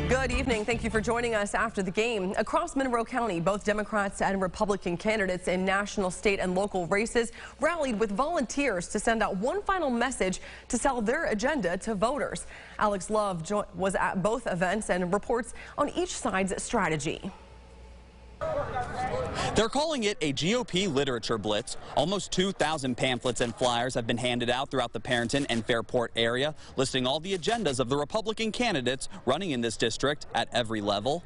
Good evening. Thank you for joining us after the game. Across Monroe County, both Democrats and Republican candidates in national, state, and local races rallied with volunteers to send out one final message to sell their agenda to voters. Alex Love was at both events and reports on each side's strategy. They're calling it a GOP literature blitz. Almost 2,000 pamphlets and flyers have been handed out throughout the Perryton and Fairport area, listing all the agendas of the Republican candidates running in this district at every level.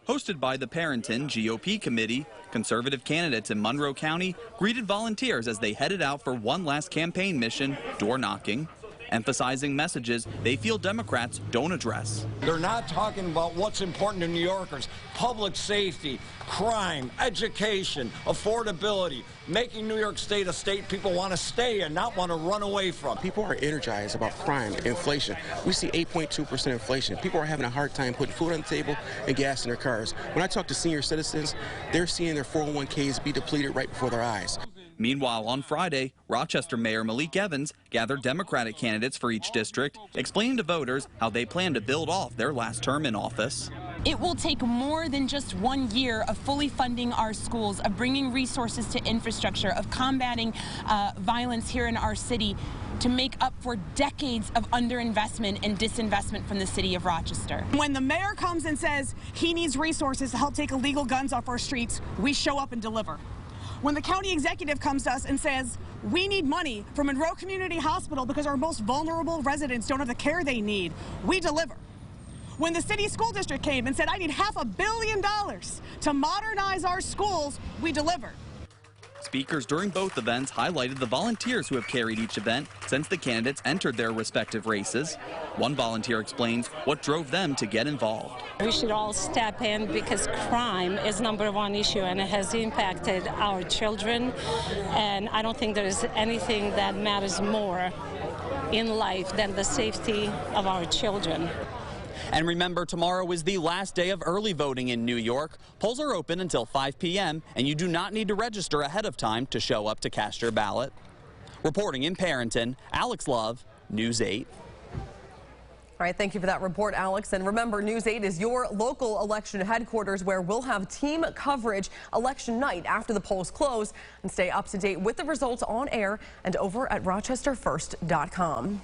Hosted by the Perryton GOP committee, conservative candidates in Monroe County greeted volunteers as they headed out for one last campaign mission, door knocking, emphasizing messages they feel Democrats don't address. They're not talking about what's important to New Yorkers: public safety, crime, education, affordability, making New York State a state people want to stay and not want to run away from. People are energized about crime, inflation. We see 8.2% inflation. People are having a hard time putting food on the table and gas in their cars. When I talk to senior citizens, they're seeing their 401ks be depleted right before their eyes. Meanwhile, on Friday, Rochester Mayor Malik Evans gathered Democratic candidates for each district, explaining to voters how they plan to build off their last term in office. It will take more than just 1 year of fully funding our schools, of bringing resources to infrastructure, of combating violence here in our city to make up for decades of underinvestment and disinvestment from the city of Rochester. When the mayor comes and says he needs resources to help take illegal guns off our streets, we show up and deliver. When the county executive comes to us and says we need money for Monroe Community Hospital because our most vulnerable residents don't have the care they need, we deliver. When the city school district came and said I need $500 million to modernize our schools, we deliver. Speakers during both events highlighted the volunteers who have carried each event since the candidates entered their respective races. One volunteer explains what drove them to get involved. We should all step in because crime is #1 issue and it has impacted our children, and I don't think there is anything that matters more in life than the safety of our children. And remember, tomorrow is the last day of early voting in New York. Polls are open until 5 p.m., and you do not need to register ahead of time to show up to cast your ballot. Reporting in Perryton, Alex Love, News 8. All right, thank you for that report, Alex. And remember, News 8 is your local election headquarters where we'll have team coverage election night after the polls close. And stay up to date with the results on air and over at rochesterfirst.com.